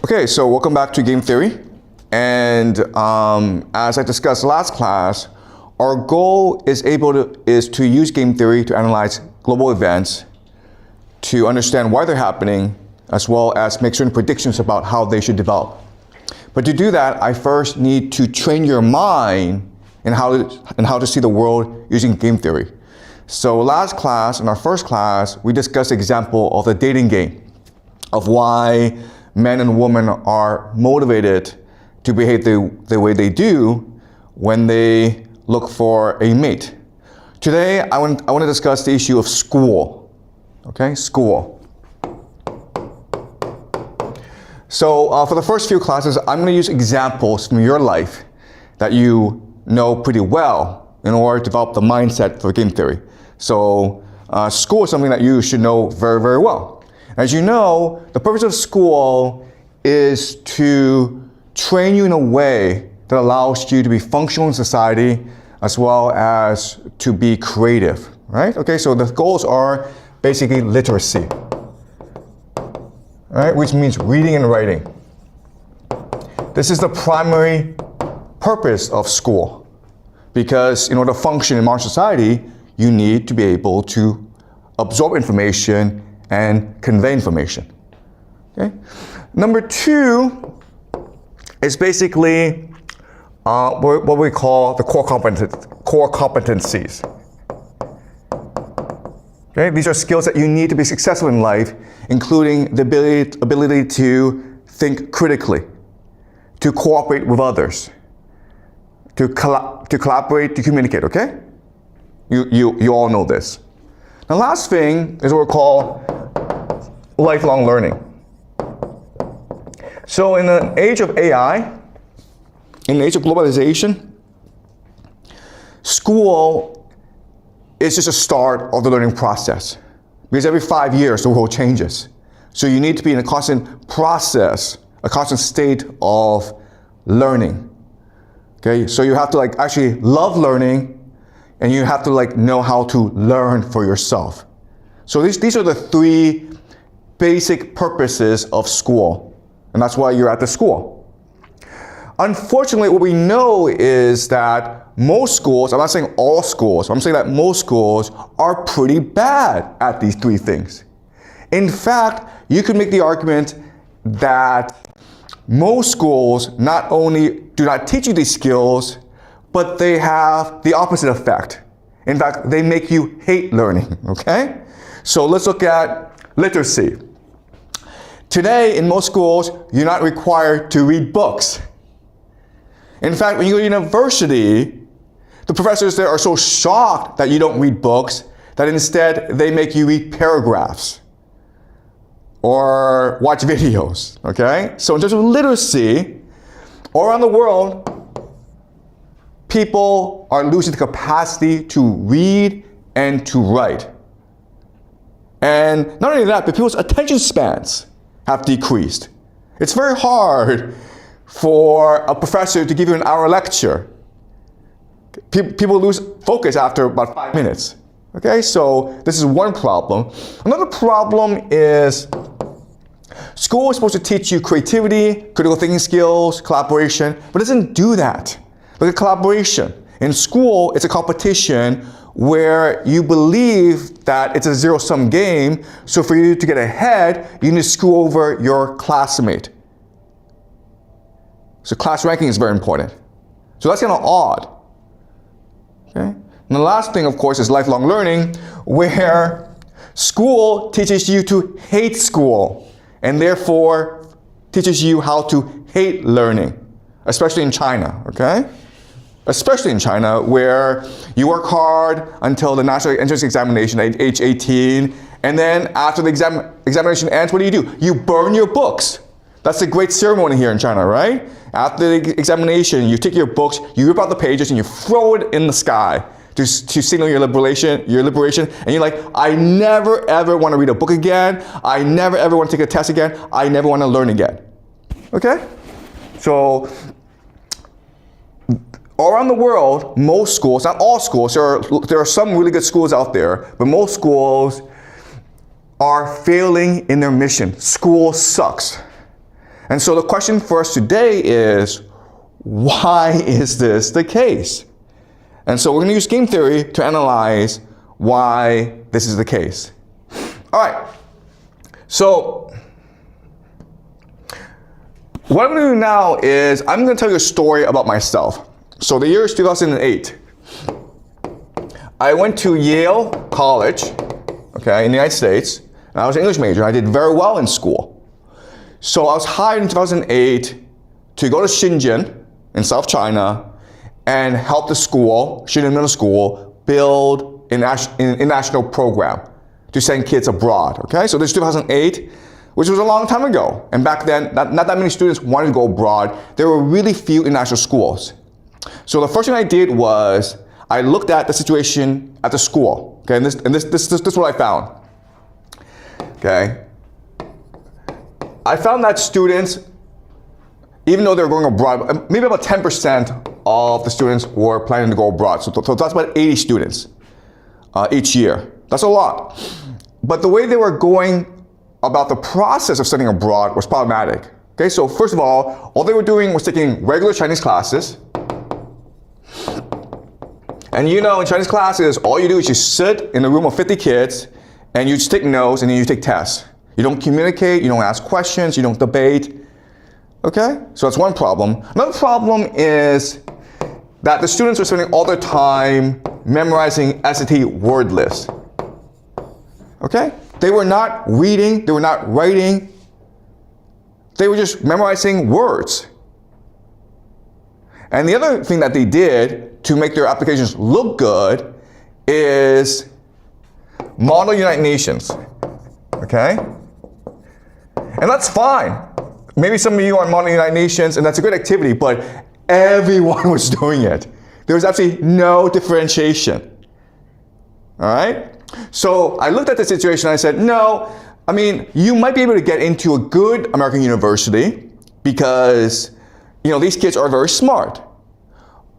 Okay, so welcome back to game theory. And as I discussed last class, our goal is to use game theory to analyze global events, to understand why they're happening, as well as make certain predictions about how they should develop. But to do that, I first need to train your mind in how to see the world using game theory. So last class, in our first class, we discussed the example of the dating game, of why men and women are motivated to behave the way they do when they look for a mate. Today, I want to discuss the issue of school. Okay, school. So for the first few classes, I'm going to use examples from your life that you know pretty well in order to develop the mindset for game theory. So school is something that you should know very, very well. As you know, the purpose of school is to train you in a way that allows you to be functional in society as well as to be creative, right? Okay, so the goals are basically literacy, right? Which means reading and writing. This is the primary purpose of school, because in order to function in modern society, you need to be able to absorb information and convey information. Okay? Number two is basically what we call the core competencies. Okay? These are skills that you need to be successful in life, including the ability to think critically, to cooperate with others, to collaborate, to communicate, okay? You all know this. The last thing is what we call lifelong learning. So in the age of AI, in the age of globalization, school is just a start of the learning process. Because every 5 years, the world changes. So you need to be in a constant process, a constant state of learning. Okay, so you have to actually love learning, and you have to know how to learn for yourself. So these are the three basic purposes of school, and that's why you're at the school. Unfortunately, what we know is that most schools, I'm not saying all schools, I'm saying that most schools are pretty bad at these three things. In fact, you could make the argument that most schools not only do not teach you these skills, but they have the opposite effect. In fact, they make you hate learning, okay? So let's look at literacy. Today, in most schools, you're not required to read books. In fact, when you go to university, the professors there are so shocked that you don't read books that instead they make you read paragraphs or watch videos, okay? So in terms of literacy, all around the world, people are losing the capacity to read and to write. And not only that, but people's attention spans have decreased. It's very hard for a professor to give you an hour lecture. People lose focus after about 5 minutes. Okay, so this is one problem. Another problem is school is supposed to teach you creativity, critical thinking skills, collaboration, but it doesn't do that. Look at collaboration. In school, it's a competition where you believe that it's a zero-sum game, so for you to get ahead, you need to screw over your classmate. So class ranking is very important. So that's kind of odd. Okay? And the last thing, of course, is lifelong learning, where school teaches you to hate school, and therefore teaches you how to hate learning, especially in China, okay? Especially in China, where you work hard until the national entrance examination at age 18, and then after the examination ends, what do? You burn your books. That's a great ceremony here in China, right? After the examination, you take your books, you rip out the pages, and you throw it in the sky to signal your liberation, and you're like, I never ever want to read a book again, I never ever want to take a test again, I never want to learn again. Okay? So, all around the world, most schools, not all schools, there are some really good schools out there, but most schools are failing in their mission. School sucks. And so the question for us today is, why is this the case? And so we're going to use game theory to analyze why this is the case. All right. So what I'm going to do now is I'm going to tell you a story about myself. So the year is 2008. I went to Yale College, okay, in the United States, and I was an English major. I did very well in school. So I was hired in 2008 to go to Shenzhen in South China and help the school, Shenzhen Middle School, build an international program to send kids abroad, okay? So this is 2008, which was a long time ago. And back then, not that many students wanted to go abroad. There were really few international schools. So the first thing I did was I looked at the situation at the school, okay? And this is what I found, okay? I found that students, even though they were going abroad, maybe about 10% of the students were planning to go abroad. So that's about 80 students each year. That's a lot. But the way they were going about the process of studying abroad was problematic. Okay, so first of all they were doing was taking regular Chinese classes. And you know, in Chinese classes, all you do is you sit in a room of 50 kids and you just take notes and then you take tests. You don't communicate, you don't ask questions, you don't debate. Okay, so that's one problem. Another problem is that the students were spending all their time memorizing SAT word lists. Okay, they were not reading, they were not writing, they were just memorizing words. And the other thing that they did to make their applications look good is model United Nations. Okay, and that's fine. Maybe some of you are modeling United Nations, and that's a good activity, but everyone was doing it. There was absolutely no differentiation. All right? So I looked at the situation and I said, no, I mean, you might be able to get into a good American university because, you know, these kids are very smart.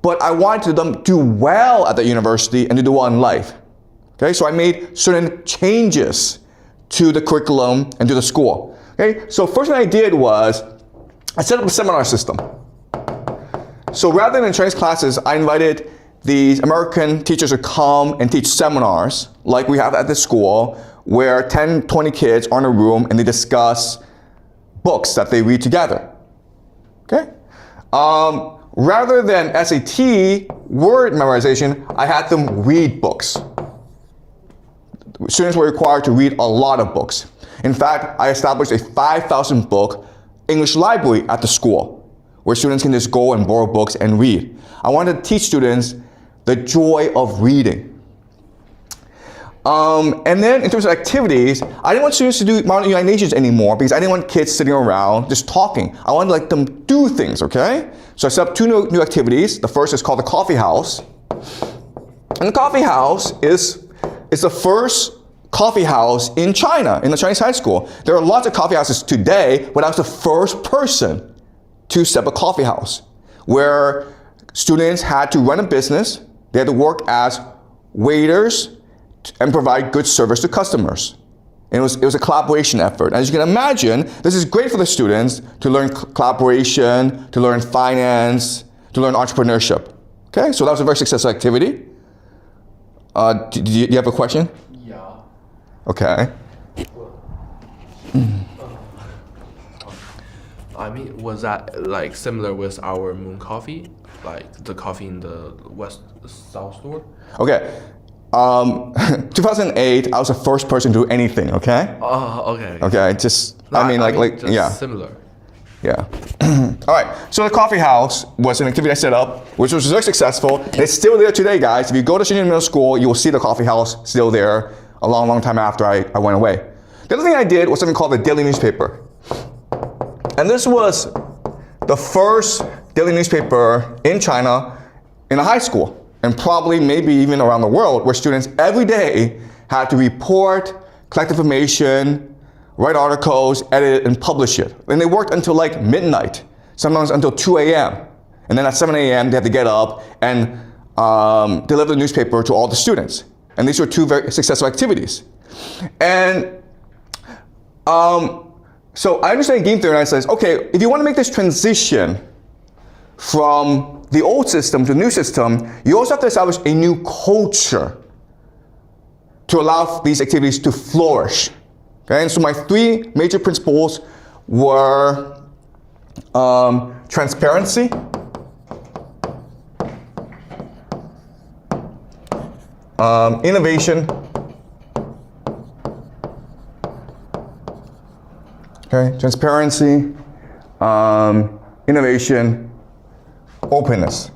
But I wanted them to do well at the university and to do well in life. Okay? So I made certain changes to the curriculum and to the school. Okay, so first thing I did was I set up a seminar system. So rather than Chinese classes, I invited these American teachers to come and teach seminars like we have at the school where 10, 20 kids are in a room and they discuss books that they read together. Okay? Rather than SAT word memorization, I had them read books. Students were required to read a lot of books. In fact, I established a 5,000 book English library at the school where students can just go and borrow books and read. I wanted to teach students the joy of reading. And then in terms of activities, I didn't want students to do model United Nations anymore because I didn't want kids sitting around just talking. I wanted to let them do things, okay? So I set up two new activities. The first is called the coffee house. And the coffee house is the first coffee house in China, in the Chinese high school. There are lots of coffee houses today, but I was the first person to set up a coffee house where students had to run a business. They had to work as waiters and provide good service to customers. And it was a collaboration effort. As you can imagine, this is great for the students to learn collaboration, to learn finance, to learn entrepreneurship. Okay, so that was a very successful activity. Do you have a question? Yeah. Okay. I mean, was that like similar with our moon coffee? Like the coffee in the South store? Okay. 2008, I was the first person to do anything, okay? Oh, okay. Okay, just, No, I mean, just yeah. similar. Yeah. All right, so the coffee house was an activity I set up, which was very successful. It's still there today, guys. If you go to Shenzhen Middle School, you will see the coffee house still there a long, long time after I went away. The other thing I did was something called the daily newspaper. And this was the first daily newspaper in China in a high school, and probably maybe even around the world, where students every day had to report, collect information, write articles, edit it, and publish it. And they worked until like midnight, sometimes until 2 a.m. And then at 7 a.m. they had to get up and deliver the newspaper to all the students. And these were two very successful activities. And So I understand game theory, and I says, okay, if you want to make this transition from the old system to the new system, you also have to establish a new culture to allow these activities to flourish. Okay, and so my three major principles were transparency, innovation, okay, transparency, innovation, openness.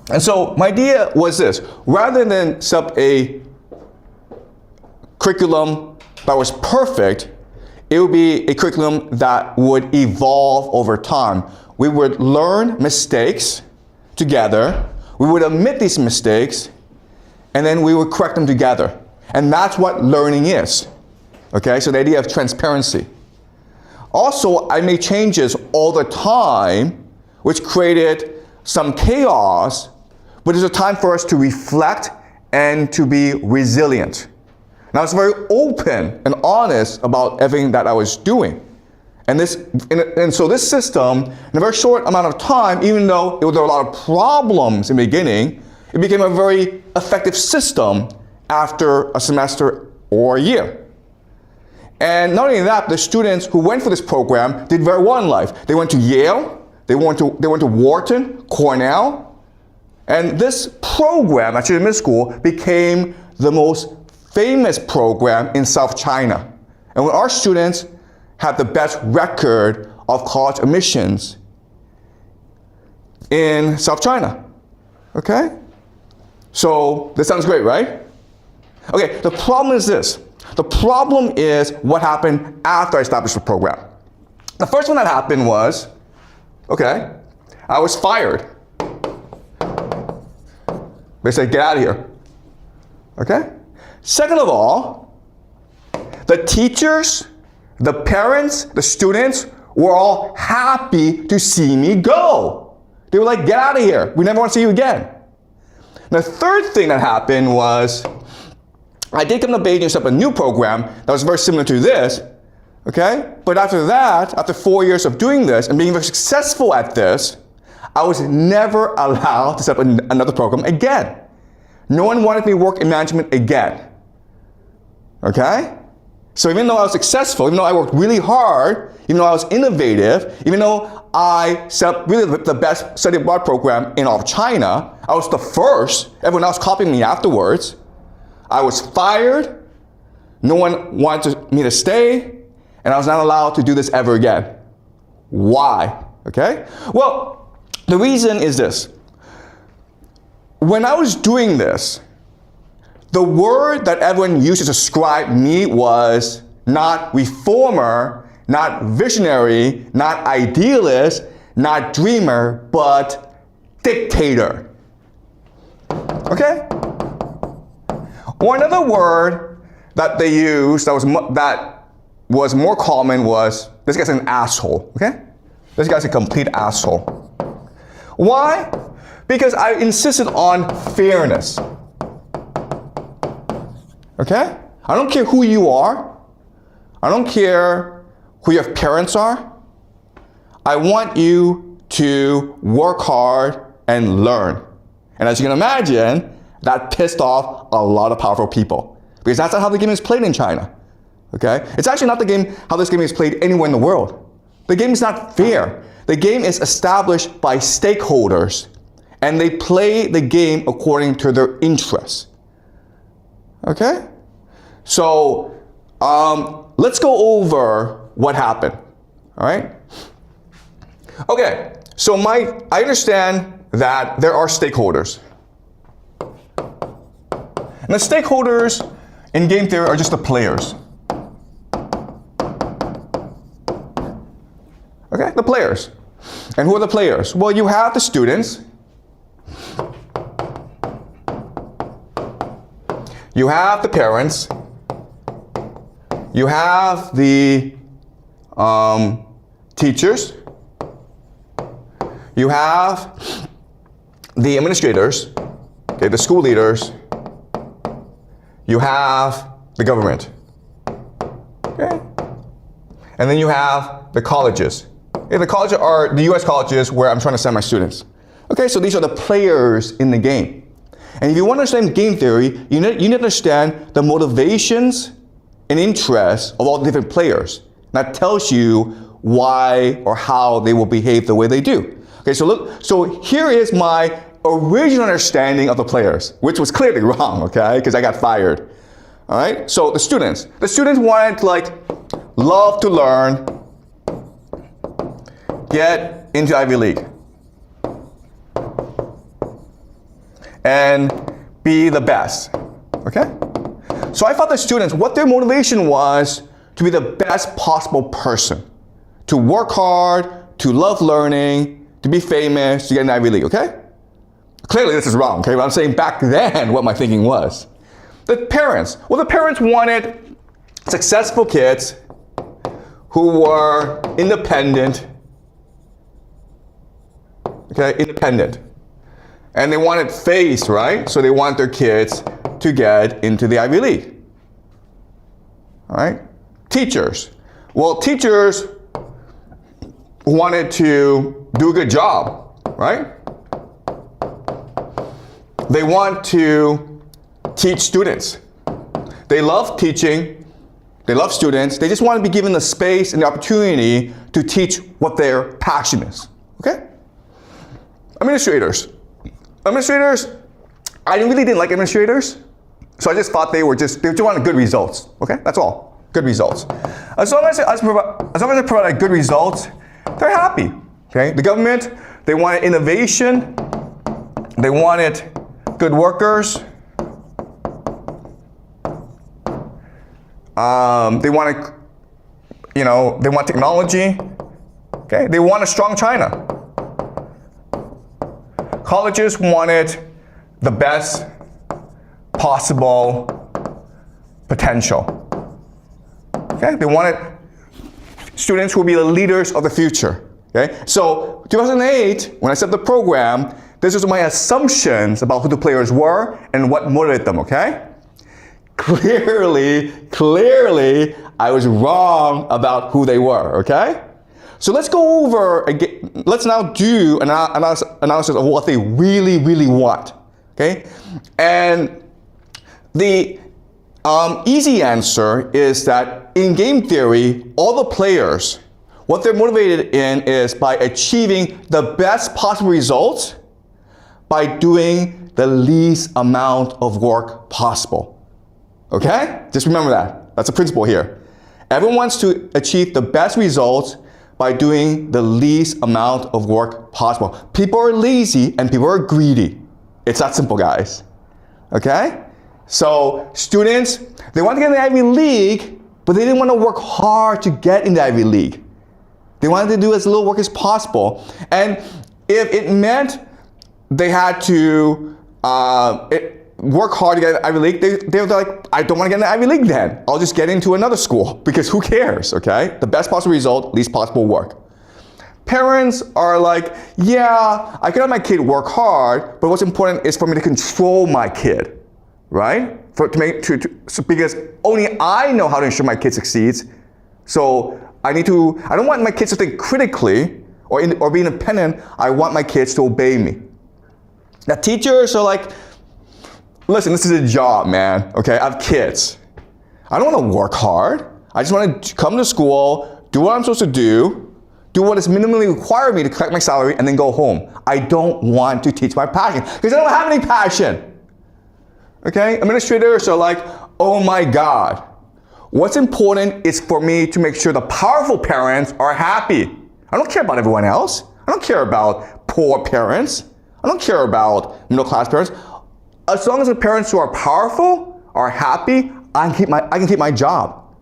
And so my idea was this: rather than set up a curriculum that was perfect, it would be a curriculum that would evolve over time. We would learn mistakes together, we would admit these mistakes, and then we would correct them together. And that's what learning is. Okay, so the idea of transparency. Also, I made changes all the time, which created some chaos, but there's a time for us to reflect and to be resilient. And I was very open and honest about everything that I was doing. And so this system, in a very short amount of time, even though there were a lot of problems in the beginning, it became a very effective system after a semester or a year. And not only that, the students who went for this program did very well in life. They went to Yale, they went to Wharton, Cornell, and this program, actually in middle school, became the most famous program in South China. And when our students had the best record of college admissions in South China. Okay? So this sounds great, right? Okay, the problem is this. The problem is what happened after I established the program. The first one that happened was, okay, I was fired. They said, get out of here. Okay? Second of all, the teachers, the parents, the students were all happy to see me go. They were like, get out of here. We never want to see you again. And the third thing that happened was, I did come to Beijing and set up a new program that was very similar to this, okay? But after that, after 4 years of doing this and being very successful at this, I was never allowed to set up another program again. No one wanted me to work in management again, okay? So even though I was successful, even though I worked really hard, even though I was innovative, even though I set up really the best study abroad program in all of China, I was the first, everyone else copying me afterwards, I was fired, no one wanted me to stay, and I was not allowed to do this ever again. Why? Okay? Well, the reason is this. When I was doing this, the word that everyone used to describe me was not reformer, not visionary, not idealist, not dreamer, but dictator. Okay? Or another word that they used that was more common was, this guy's an asshole, okay? This guy's a complete asshole. Why? Because I insisted on fairness. Okay? I don't care who you are. I don't care who your parents are. I want you to work hard and learn. And as you can imagine, that pissed off a lot of powerful people. Because that's not how the game is played in China. Okay? It's actually not how this game is played anywhere in the world. The game is not fair. The game is established by stakeholders, and they play the game according to their interests. Okay? So, let's go over what happened. All right? Okay, so I understand that there are stakeholders. And the stakeholders in game theory are just the players. Okay, the players. And who are the players? Well, you have the students. You have the parents. You have the teachers. You have the administrators, okay, the school leaders. You have the government. Okay? And then you have the colleges. Okay, the colleges are the US colleges where I'm trying to send my students. Okay, so these are the players in the game. And if you want to understand game theory, you need to understand the motivations and interests of all the different players. That tells you why or how they will behave the way they do. Okay, so look, so here is my original understanding of the players, which was clearly wrong, okay, because I got fired. All right, so the students wanted to like love to learn, get into Ivy League, and be the best, okay? So I thought the students, what their motivation was to be the best possible person, to work hard, to love learning, to be famous, to get an Ivy League, okay? Clearly this is wrong, okay? But I'm saying back then what my thinking was. The parents, well, the parents wanted successful kids who were independent, okay, independent. And they wanted faith, right? So they want their kids to get into the Ivy League. All right? Teachers. Well, teachers wanted to do a good job, right? They want to teach students. They love teaching. They love students. They just want to be given the space and the opportunity to teach what their passion is. Okay? Administrators. Administrators, I really didn't like administrators, so I just thought they just wanted good results. Okay, that's all. Good results. As long as I provide good results, they're happy. Okay, the government, they wanted innovation, they wanted good workers, they wanted, they want technology. Okay, they want a strong China. Colleges wanted the best possible potential. Okay, they wanted students who will be the leaders of the future. Okay, so 2008, when I set the program, this was my assumptions about who the players were and what motivated them. Okay, clearly, I was wrong about who they were. Okay. So let's go over again. Let's now do an analysis of what they really want. Okay, and the easy answer is that in game theory, all the players, what they're motivated in is by achieving the best possible results by doing the least amount of work possible. Okay, just remember that. That's a principle here. Everyone wants to achieve the best results by doing the least amount of work possible. People are lazy and people are greedy. It's that simple, guys. Okay? So students, they want to get in the Ivy League, but they didn't want to work hard to get in the Ivy League. They wanted to do as little work as possible. And if it meant they had to work hard to get in the Ivy League, they're like, I don't want to get in the Ivy League then. I'll just get into another school because who cares, okay? The best possible result, least possible work. Parents are like, yeah, I can have my kid work hard, but what's important is for me to control my kid, right? Because only I know how to ensure my kid succeeds. So I don't want my kids to think critically or be independent. I want my kids to obey me. Now teachers are like, listen, this is a job, man, okay? I have kids. I don't want to work hard. I just want to come to school, do what I'm supposed to do what is minimally required of me to collect my salary, and then go home. I don't want to teach my passion because I don't have any passion. Okay? Administrators are like, oh my God. What's important is for me to make sure the powerful parents are happy. I don't care about everyone else. I don't care about poor parents. I don't care about middle-class parents. As long as the parents who are powerful are happy, I can keep my job,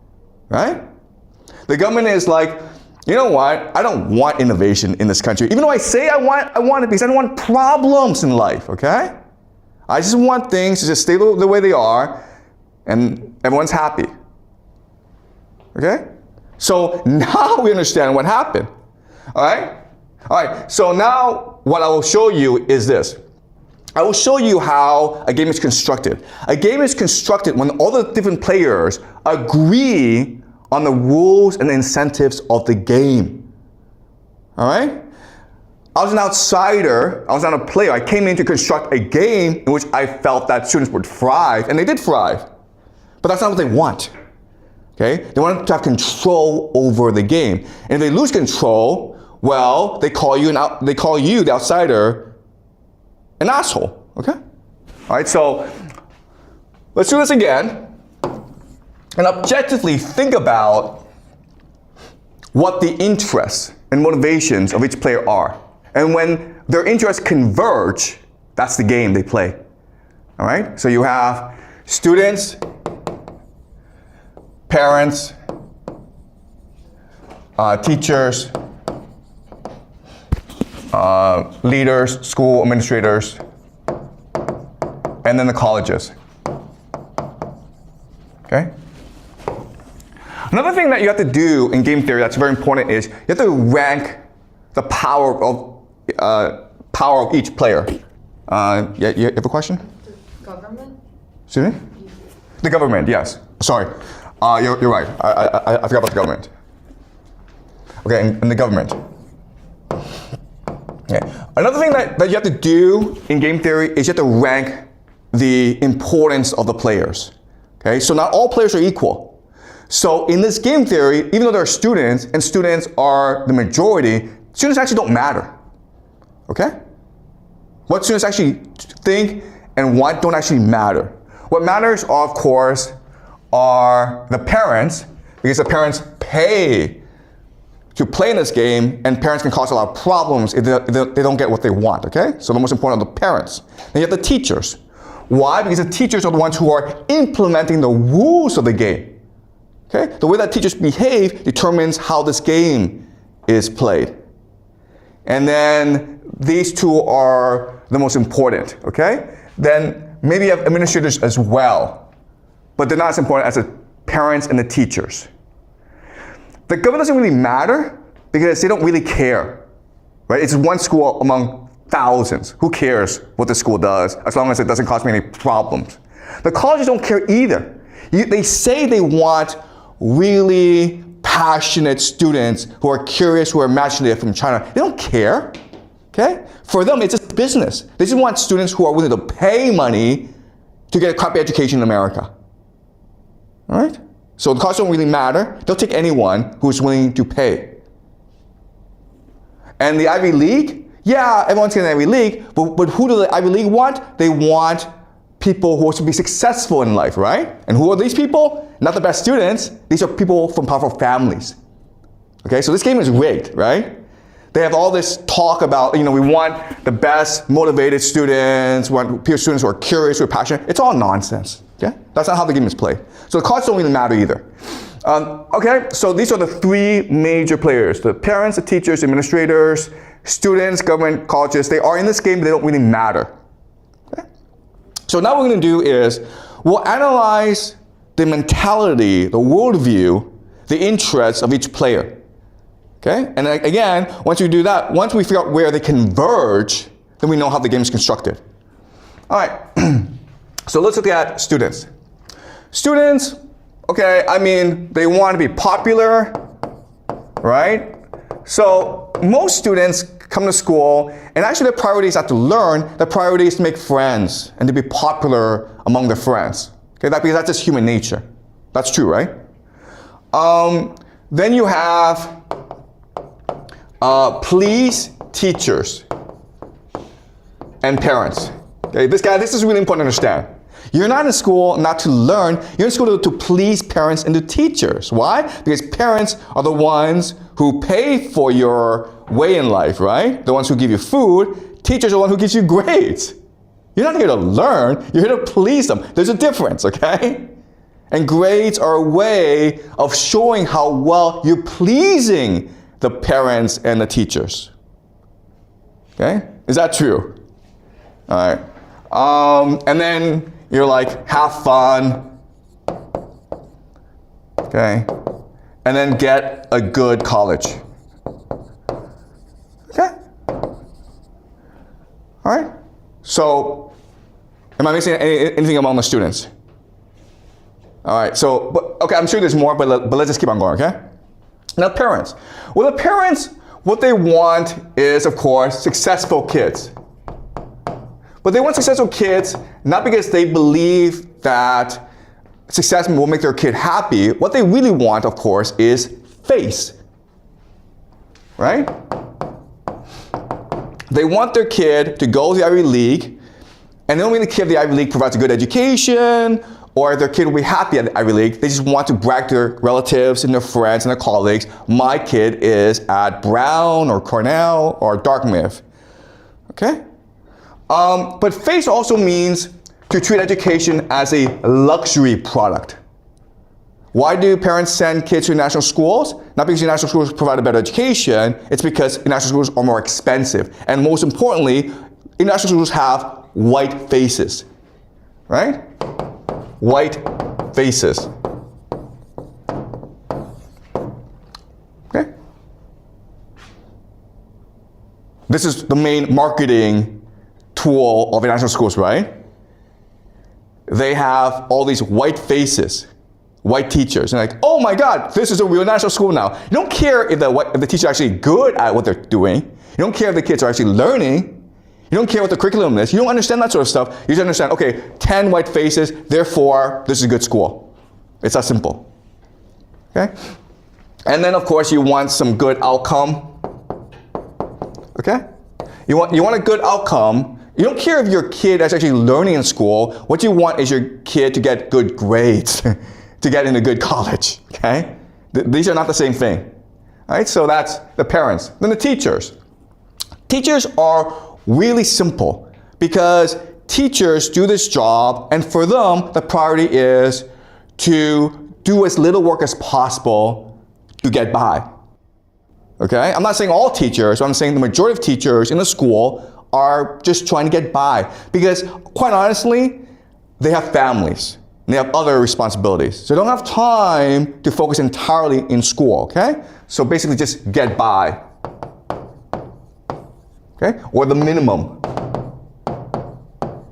right? The government is like, you know what? I don't want innovation in this country. Even though I say I want it because I don't want problems in life, okay? I just want things to just stay the way they are and everyone's happy, okay? So now we understand what happened, all right? All right, so now what I will show you is this. I will show you how a game is constructed. A game is constructed when all the different players agree on the rules and incentives of the game. All right? I was an outsider, I was not a player. I came in to construct a game in which I felt that students would thrive, and they did thrive. But that's not what they want. Okay? They want to have control over the game. And if they lose control, well, they call you, the outsider, an asshole. Okay? All right, so let's do this again and objectively think about what the interests and motivations of each player are. And when their interests converge, that's the game they play. All right? So you have students, parents, teachers, leaders, school administrators, and then the colleges. Okay? Another thing that you have to do in game theory that's very important is you have to rank the power of each player. Yeah, you have a question? The government? Excuse me? The government, yes. Sorry. You're right. I forgot about the government. Okay, and the government. Okay. Another thing that you have to do in game theory is you have to rank the importance of the players. Okay, so not all players are equal. So in this game theory, even though there are students, and students are the majority, students actually don't matter. Okay? What students actually think and want don't actually matter. What matters, of course, are the parents, because the parents pay to play in this game, and parents can cause a lot of problems if they don't get what they want, okay? So the most important are the parents. Then you have the teachers. Why? Because the teachers are the ones who are implementing the rules of the game, okay? The way that teachers behave determines how this game is played. And then these two are the most important, okay? Then maybe you have administrators as well, but they're not as important as the parents and the teachers. The government doesn't really matter because they don't really care, right? It's one school among thousands. Who cares what the school does as long as it doesn't cause me any problems? The colleges don't care either. They say they want really passionate students who are curious, who are imaginative from China. They don't care, okay? For them, it's just business. They just want students who are willing to pay money to get a crappy education in America, all right? So the costs don't really matter. They'll take anyone who is willing to pay. And the Ivy League, yeah, everyone's getting an Ivy League, but who do the Ivy League want? They want people who are to be successful in life, right? And who are these people? Not the best students. These are people from powerful families. Okay, so this game is rigged, right? They have all this talk about, we want the best motivated students, we want peer students who are curious, who are passionate. It's all nonsense, okay? That's not how the game is played. So the cards don't really matter either. Okay, so these are the three major players: the parents, the teachers, the administrators, students, government, colleges. They are in this game, but they don't really matter. Okay? So now what we're gonna do is, we'll analyze the mentality, the worldview, the interests of each player. Okay? And again, once we do that, once we figure out where they converge, then we know how the game is constructed. All right, so let's look at students. Students, okay, they want to be popular, right? So most students come to school, and actually their priority is not to learn, their priority is to make friends and to be popular among their friends. Okay, because that's just human nature. That's true, right? Then you have please teachers and parents. Okay, this is really important to understand. You're not in school not to learn, you're in school to please parents and to teachers. Why? Because parents are the ones who pay for your way in life, right? The ones who give you food. Teachers are the ones who gives you grades. You're not here to learn, you're here to please them. There's a difference, okay? And grades are a way of showing how well you're pleasing the parents and the teachers. Okay? Is that true? All right. And then you're like, have fun. Okay? And then get a good college. Okay? All right? So, am I missing anything among the students? All right, so, but okay, I'm sure there's more, but let's just keep on going, okay? Now, parents. Well, the parents, what they want is, of course, successful kids. But they want successful kids not because they believe that success will make their kid happy. What they really want, of course, is face, right? They want their kid to go to the Ivy League, and they don't mean the kid of the Ivy League provides a good education, or their kid will be happy at the Ivy League. They just want to brag to their relatives and their friends and their colleagues, my kid is at Brown or Cornell or Dartmouth, okay? But face also means to treat education as a luxury product. Why do parents send kids to national schools? Not because national schools provide a better education, it's because national schools are more expensive. And most importantly, national schools have white faces, right? White faces. Okay? This is the main marketing tool of national schools, right? They have all these white faces, white teachers, and like, oh my God, this is a real national school now. You don't care if the teacher is actually good at what they're doing. You don't care if the kids are actually learning. You don't care what the curriculum is. You don't understand that sort of stuff. You just understand, okay, 10 white faces, therefore, this is a good school. It's that simple, okay? And then, of course, you want some good outcome, okay? You want a good outcome. You don't care if your kid is actually learning in school. What you want is your kid to get good grades, to get into good college, okay? These are not the same thing, all right? So that's the parents. Then the teachers. Teachers are really simple because teachers do this job, and for them, the priority is to do as little work as possible to get by, okay? I'm not saying all teachers, but I'm saying the majority of teachers in the school are just trying to get by because, quite honestly, they have families. They have other responsibilities. So they don't have time to focus entirely in school, okay? So basically just get by, okay? Or the minimum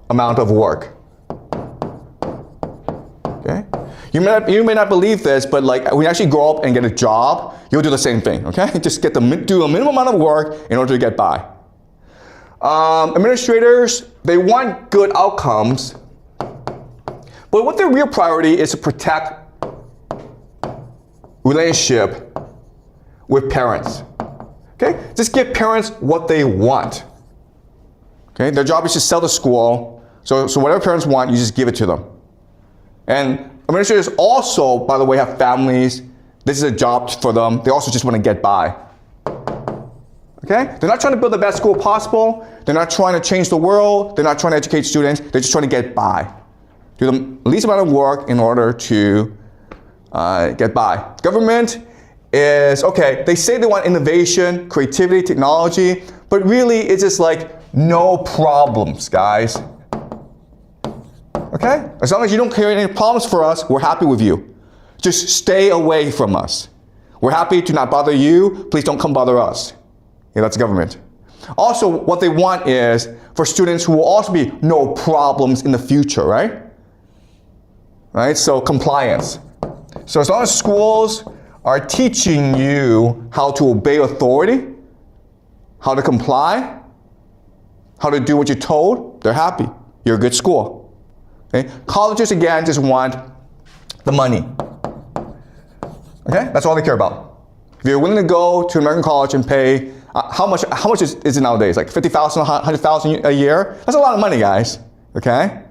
amount of work, okay? You may not believe this, but like when you actually grow up and get a job, you'll do the same thing, okay? Just do a minimum amount of work in order to get by. Administrators, they want good outcomes, but what their real priority is to protect relationship with parents, okay? Just give parents what they want, okay? Their job is to sell the school, so whatever parents want, you just give it to them. And administrators also, by the way, have families. This is a job for them. They also just want to get by. Okay? They're not trying to build the best school possible. They're not trying to change the world. They're not trying to educate students. They're just trying to get by. Do the least amount of work in order to get by. Government is, okay, they say they want innovation, creativity, technology, but really it's just like no problems, guys. Okay? As long as you don't create any problems for us, we're happy with you. Just stay away from us. We're happy to not bother you. Please don't come bother us. Yeah, that's government. Also, what they want is for students who will also be no problems in the future, right? Right? So compliance. So as long as schools are teaching you how to obey authority, how to comply, how to do what you're told, they're happy. You're a good school. Okay? Colleges, again, just want the money. Okay? That's all they care about. If you're willing to go to an American college and pay, how much is it nowadays? Like $50,000, $100,000 a year? That's a lot of money, guys. Okay?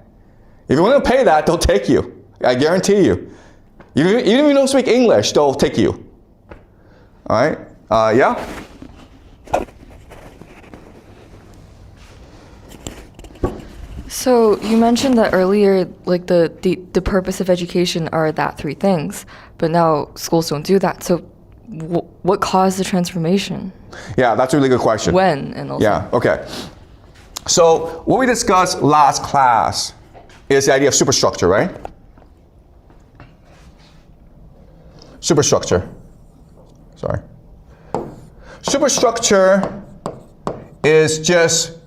If you're willing to pay that, they'll take you. I guarantee you. Even if you don't speak English, they'll take you. All right? Yeah? So you mentioned that earlier, like the purpose of education are that three things, but now schools don't do that. So what caused the transformation? Yeah, that's a really good question. When and also. Yeah, okay. So what we discussed last class is the idea of superstructure, right? Superstructure. Sorry. Superstructure is just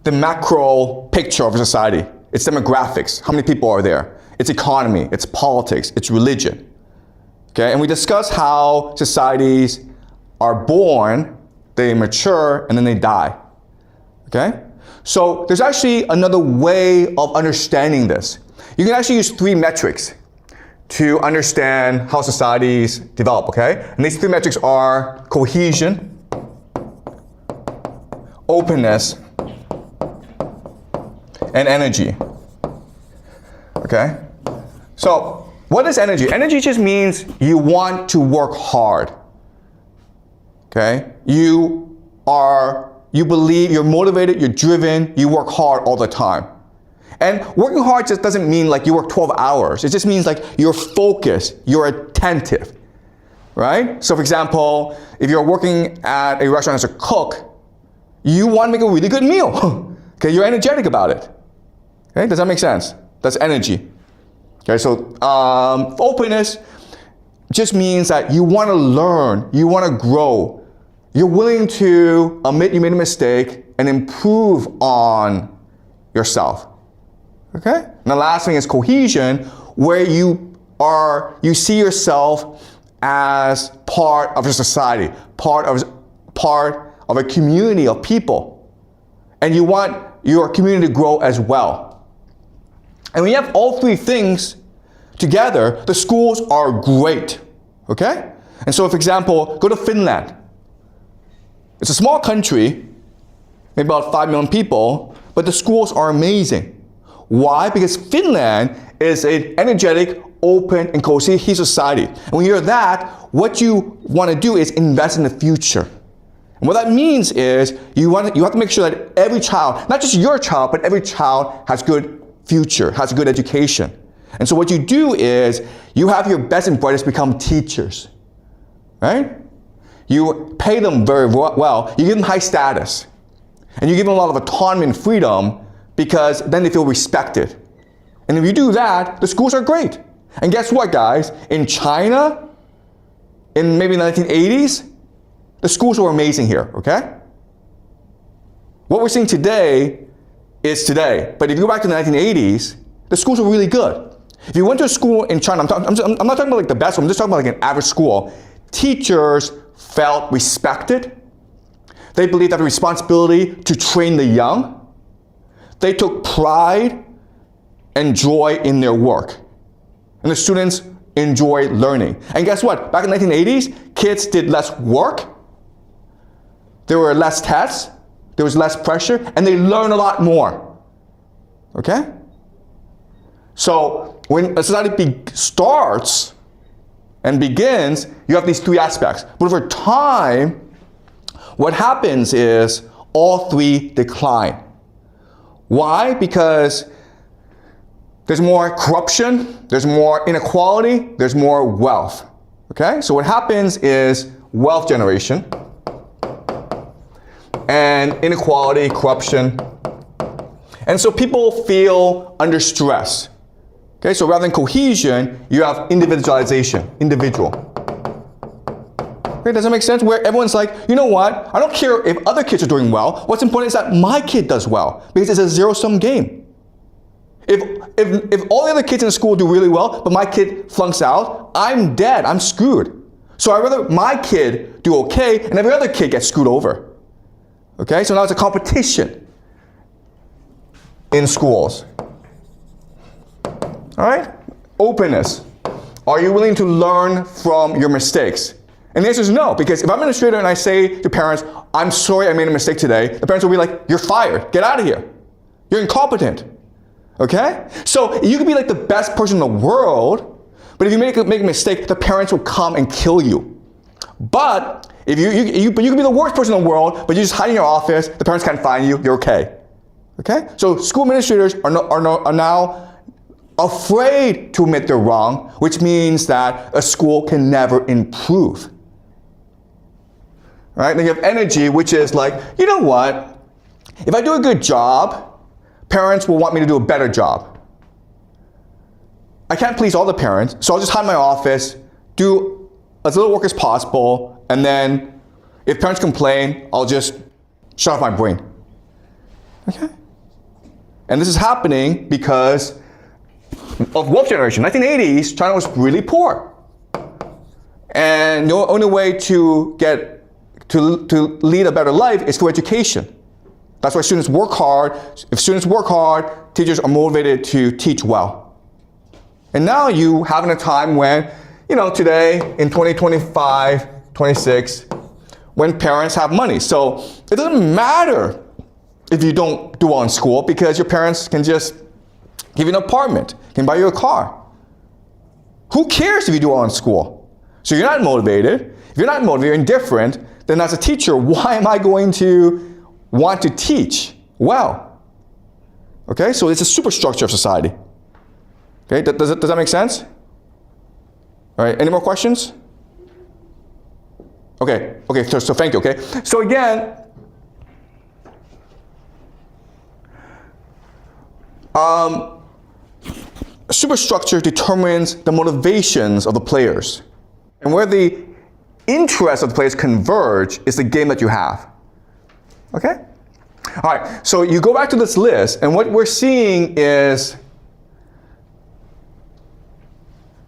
the macro picture of a society. It's demographics. How many people are there? It's economy. It's politics. It's religion. Okay, and we discussed how societies are born, they mature, and then they die. Okay? So there's actually another way of understanding this. You can actually use 3 metrics to understand how societies develop, okay? And these 3 metrics are cohesion, openness, and energy. Okay? So what is energy? Energy just means you want to work hard. Okay? You believe, you're motivated, you're driven, you work hard all the time. And working hard just doesn't mean like you work 12 hours. It just means like you're focused, you're attentive, right? So for example, if you're working at a restaurant as a cook, you want to make a really good meal. Okay, you're energetic about it. Okay, does that make sense? That's energy. Okay, so openness just means that you want to learn, you want to grow. You're willing to admit you made a mistake and improve on yourself. Okay? And the last thing is cohesion, where you see yourself as part of a society, part of a community of people. And you want your community to grow as well. And when you have all 3 things together, the schools are great. Okay? And so, for example, go to Finland. It's a small country, maybe about 5 million people, but the schools are amazing. Why? Because Finland is an energetic, open, and cohesive society. And when you're that, what you want to do is invest in the future. And what that means is you have to make sure that every child, not just your child, but every child has good future, has good education. And so what you do is you have your best and brightest become teachers, right? You pay them very well, you give them high status, and you give them a lot of autonomy and freedom because then they feel respected. And if you do that, the schools are great. And guess what, guys? In China, in maybe the 1980s, the schools were amazing here, okay? What we're seeing today is today. But if you go back to the 1980s, the schools were really good. If you went to a school in China, I'm not talking about like the best one, I'm just talking about like an average school. Teachers felt respected. They believed they had a responsibility to train the young. They took pride and joy in their work. And the students enjoy learning. And guess what? Back in the 1980s, kids did less work. There were less tests. There was less pressure. And they learned a lot more. Okay? So when a society starts and begins, you have these 3 aspects. But over time, what happens is all 3 decline. Why? Because there's more corruption, there's more inequality, there's more wealth. Okay? So what happens is wealth generation and inequality, corruption. And so people feel under stress. Okay, so rather than cohesion, you have individualization, individual. Okay, does that make sense? Where everyone's like, you know what? I don't care if other kids are doing well. What's important is that my kid does well, because it's a zero-sum game. If all the other kids in the school do really well, but my kid flunks out, I'm dead, I'm screwed. So I'd rather my kid do okay, and every other kid gets screwed over. Okay, so now it's a competition in schools. All right? Openness. Are you willing to learn from your mistakes? And the answer is no, because if I'm an administrator and I say to parents, I'm sorry I made a mistake today, the parents will be like, you're fired, get out of here. You're incompetent. Okay? So you could be like the best person in the world, but if you make a mistake, the parents will come and kill you. But if you could be the worst person in the world, but you just hide in your office, the parents can't find you, you're okay. Okay? So school administrators are now afraid to admit they're wrong, which means that a school can never improve. Right? Then you have energy, which is like, you know what? If I do a good job, parents will want me to do a better job. I can't please all the parents, so I'll just hide in my office, do as little work as possible, and then if parents complain, I'll just shut off my brain. Okay? And this is happening because of wealth generation. 1980s, China was really poor. And the only way to lead a better life is through education. That's why students work hard. If students work hard, teachers are motivated to teach well. And now you having a time when, today in 2025, 26, when parents have money. So it doesn't matter if you don't do well in school because your parents can just give you an apartment, can buy you a car. Who cares if you do well in school? So you're not motivated. If you're not motivated, you're indifferent, then as a teacher, why am I going to want to teach well? Okay, so it's a superstructure of society. Okay, does that make sense? All right, any more questions? Okay, so thank you, okay? So again, superstructure determines the motivations of the players. And where the interests of the players converge is the game that you have. Okay? All right, so you go back to this list, and what we're seeing is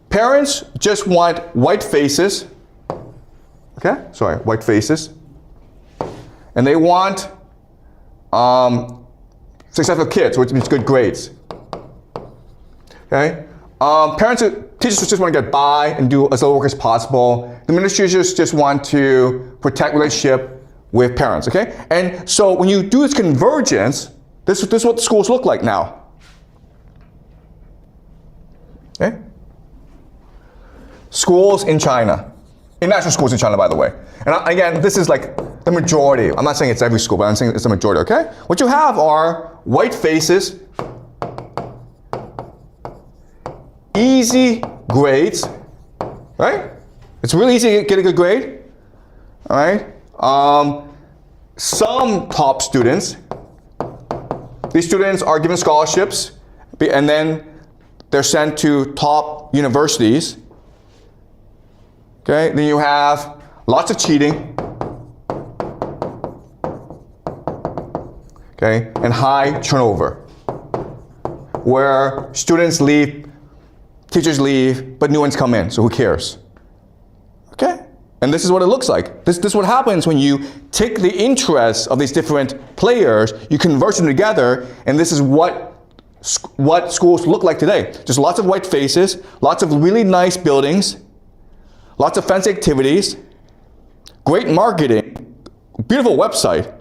parents just want white faces. Okay? Sorry, white faces. And they want successful kids, which means good grades. Okay? Teachers just want to get by and do as little work as possible. The administrators just want to protect relationship with parents, okay? And so when you do this convergence, this is what the schools look like now. Okay? Schools in China. International schools in China, by the way. And again, this is like the majority. I'm not saying it's every school, but I'm saying it's the majority, okay? What you have are white faces, easy grades, right? It's really easy to get a good grade, all right? Some top students, these students are given scholarships, and then they're sent to top universities, okay? Then you have lots of cheating, okay? And high turnover, where students leave, teachers leave, but new ones come in, so who cares? Okay? And this is what it looks like. This is what happens when you take the interests of these different players, you converge them together, and this is what schools look like today. Just lots of white faces, lots of really nice buildings, lots of fancy activities, great marketing, beautiful website,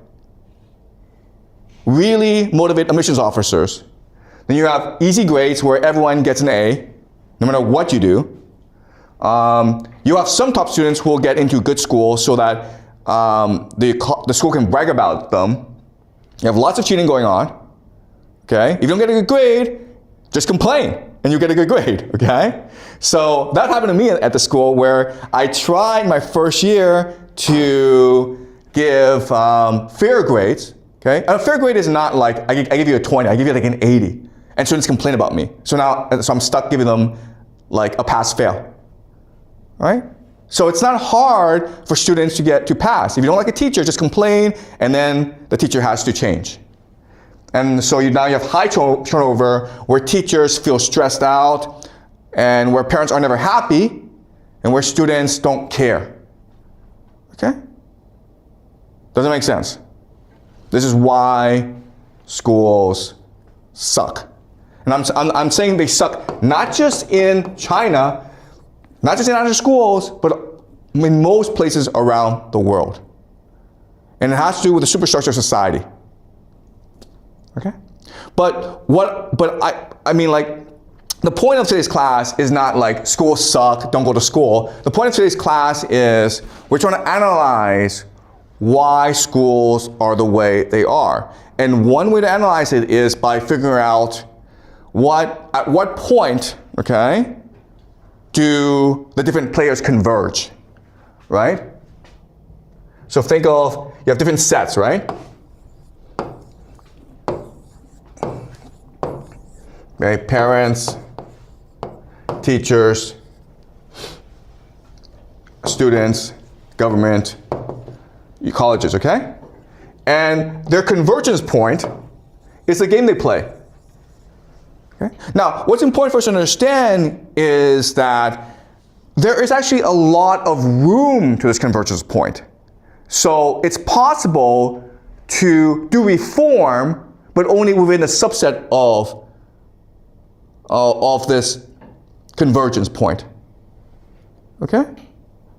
really motivate admissions officers. Then you have easy grades where everyone gets an A, no matter what you do. You have some top students who will get into good schools so that the school can brag about them. You have lots of cheating going on. Okay? If you don't get a good grade, just complain and you get a good grade. Okay? So that happened to me at the school where I tried my first year to give fair grades. Okay? And a fair grade is not like I give you a 20, I give you like an 80. And students complain about me. So I'm stuck giving them like a pass-fail. Right? So it's not hard for students to get to pass. If you don't like a teacher, just complain, and then the teacher has to change. And so now you have high turnover, where teachers feel stressed out, and where parents are never happy, and where students don't care. Okay? Does it make sense? This is why schools suck. And I'm saying they suck not just in China, not just in other schools, but in most places around the world. And it has to do with the superstructure of society. Okay? But I mean, like, the point of today's class is not like schools suck, don't go to school. The point of today's class is we're trying to analyze why schools are the way they are. And one way to analyze it is by figuring out at what point, okay, do the different players converge, right? So think of, you have different sets, right? Okay, parents, teachers, students, government, colleges, okay? And their convergence point is the game they play. Okay? Now, what's important for us to understand is that there is actually a lot of room to this convergence point. So it's possible to do reform, but only within a subset of this convergence point. Okay?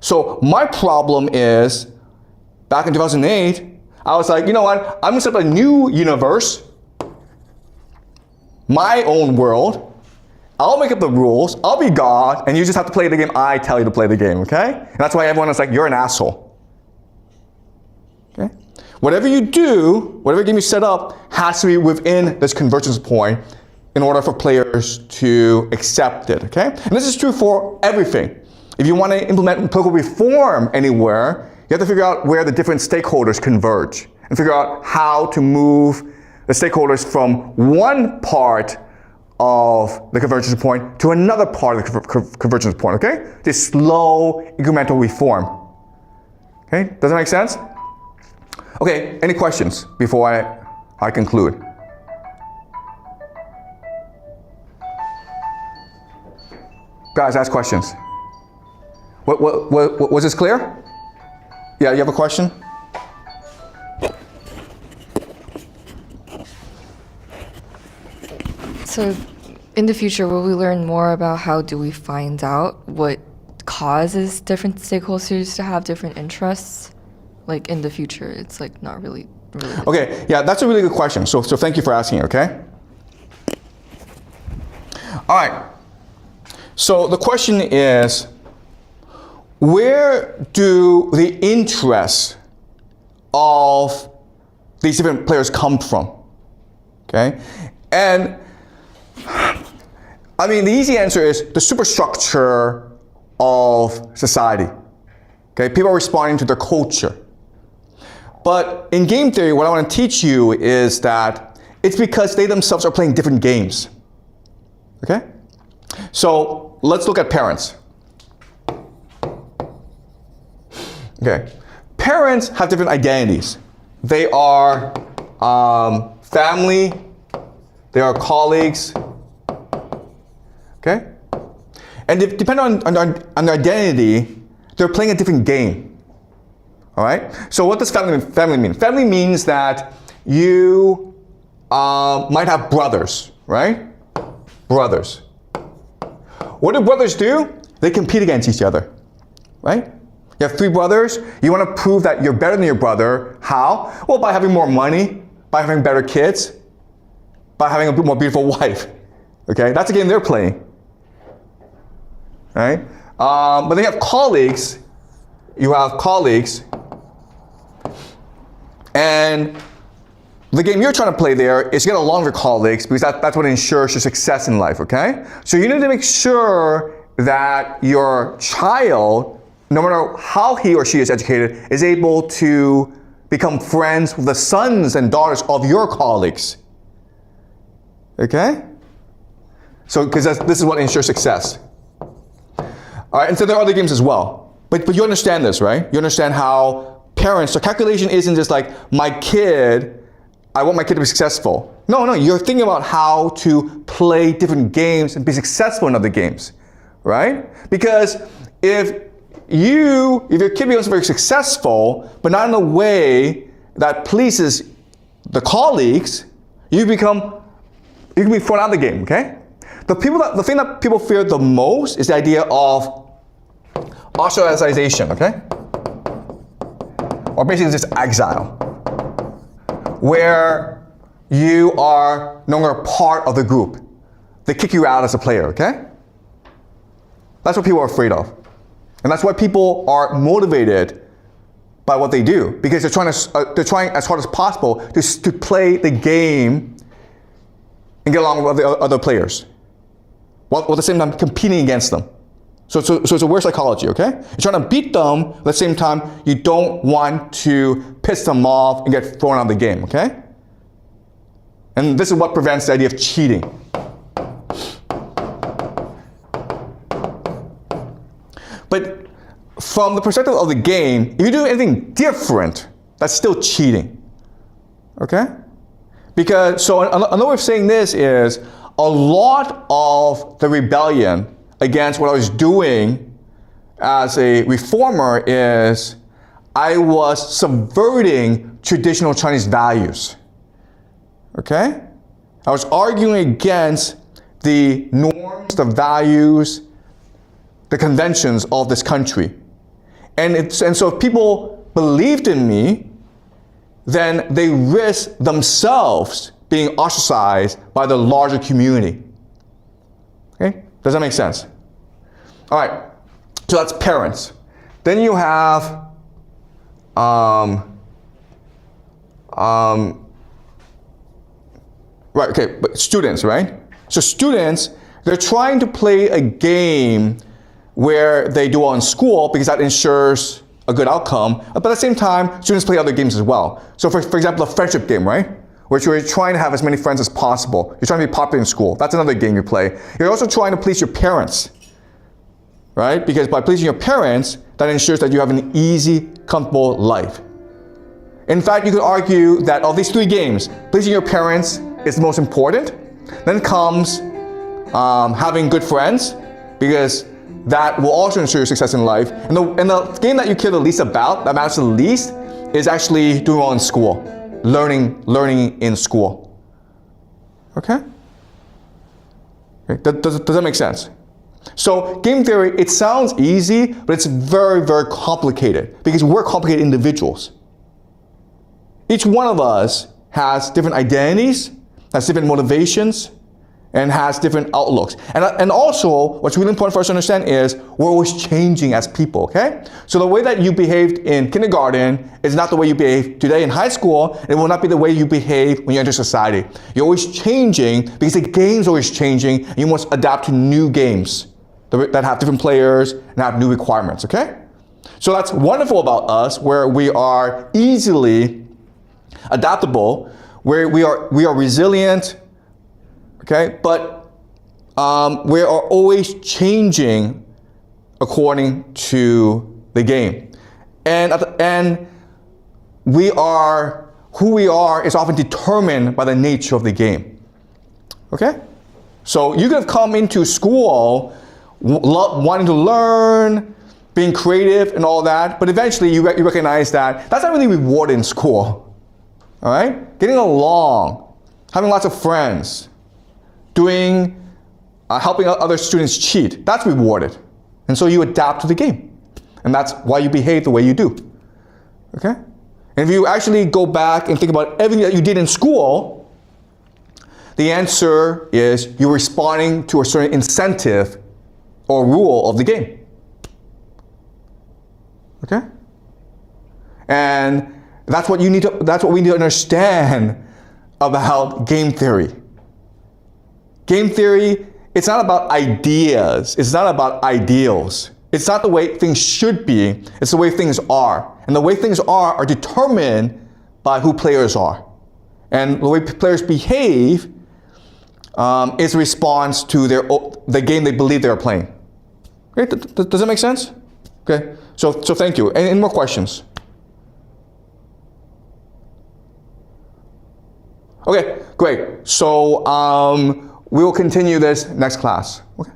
So my problem is, back in 2008, I was like, you know what? I'm gonna set up a new universe, my own world. I'll make up the rules, I'll be God, and you just have to play the game I tell you to play the game, okay? And that's why everyone is like, you're an asshole. Okay? Whatever you do, whatever game you set up, has to be within this convergence point in order for players to accept it, okay? And this is true for everything. If you want to implement political reform anywhere, you have to figure out where the different stakeholders converge and figure out how to move the stakeholders from one part of the convergence point to another part of the convergence point, okay? This slow incremental reform. Okay, does that make sense? Okay, any questions before I conclude? Guys, ask questions. Was this clear? Yeah, you have a question? So in the future, will we learn more about how do we find out what causes different stakeholders to have different interests? Like in the future, it's like not really. Okay, yeah, that's a really good question. So thank you for asking, okay? All right, so the question is, where do the interests of these different players come from, okay? And I mean, the easy answer is the superstructure of society, okay? People are responding to their culture. But in game theory, what I want to teach you is that it's because they themselves are playing different games, okay? So let's look at parents. Okay, parents have different identities. They are family, they are colleagues, okay? And depending on their identity, they're playing a different game, all right? So what does family mean? Family means that you might have brothers, right? Brothers. What do brothers do? They compete against each other, right? You have 3 brothers, you want to prove that you're better than your brother. How? Well, by having more money, by having better kids, by having a more beautiful wife. Okay, that's the game they're playing. Right? But then you have colleagues. You have colleagues. And the game you're trying to play there is to get along with your colleagues because that's what ensures your success in life, okay? So you need to make sure that your child, no matter how he or she is educated, is able to become friends with the sons and daughters of your colleagues. Okay? So, because this is what ensures success. All right, and so there are other games as well. But you understand this, right? You understand how parents, so calculation isn't just like, my kid, I want my kid to be successful. No, you're thinking about how to play different games and be successful in other games, right? Because if your kid becomes very successful, but not in a way that pleases the colleagues, you can be thrown out of the game, okay? The thing that people fear the most is the idea of ostracization, okay? Or basically just exile, where you are no longer part of the group. They kick you out as a player, okay? That's what people are afraid of. And that's why people are motivated by what they do, because they're trying as hard as possible to play the game and get along with the other players, while at the same time competing against them. So it's a weird psychology, okay? You're trying to beat them, at the same time you don't want to piss them off and get thrown out of the game, okay? And this is what prevents the idea of cheating. But from the perspective of the game, if you do anything different, that's still cheating, okay? Because, so another way of saying this is, a lot of the rebellion against what I was doing as a reformer is I was subverting traditional Chinese values. Okay? I was arguing against the norms, the values, the conventions of this country. And so if people believed in me, then they risk themselves being ostracized by the larger community. Okay? Does that make sense? All right. So that's parents. Then you have right, okay, but students, right? So students, they're trying to play a game where they do well in school because that ensures a good outcome. But at the same time, students play other games as well. So for example, a friendship game, right? Which you're trying to have as many friends as possible. You're trying to be popular in school. That's another game you play. You're also trying to please your parents, right? Because by pleasing your parents, that ensures that you have an easy, comfortable life. In fact, you could argue that of these three games, pleasing your parents is the most important. Then comes having good friends, because that will also ensure your success in life. And the game that you care the least about, that matters the least, is actually doing well in school. Learning in school. Okay? Does that make sense? So game theory, it sounds easy, but it's very, very complicated because we're complicated individuals. Each one of us has different identities, has different motivations, and has different outlooks. And also, what's really important for us to understand is we're always changing as people, okay? So the way that you behaved in kindergarten is not the way you behave today in high school, and it will not be the way you behave when you enter society. You're always changing because the game's always changing, and you must adapt to new games that have different players and have new requirements, okay? So that's wonderful about us, where we are easily adaptable, where we are resilient, okay? But we are always changing according to the game. And we are, who we are is often determined by the nature of the game, okay? So you could have come into school wanting to learn, being creative and all that, but eventually you recognize that that's not really rewarded in school, all right? Getting along, having lots of friends, doing, helping other students cheat, that's rewarded. And so you adapt to the game. And that's why you behave the way you do, okay? And if you actually go back and think about everything that you did in school, the answer is you're responding to a certain incentive or rule of the game, okay? And that's what we need to understand about game theory. Game theory, it's not about ideas, it's not about ideals. It's not the way things should be, it's the way things are. And the way things are determined by who players are. And the way players behave is a response to the game they believe they're playing. Okay, does that make sense? Okay, so thank you. Any more questions? Okay, great. So we will continue this next class. Okay.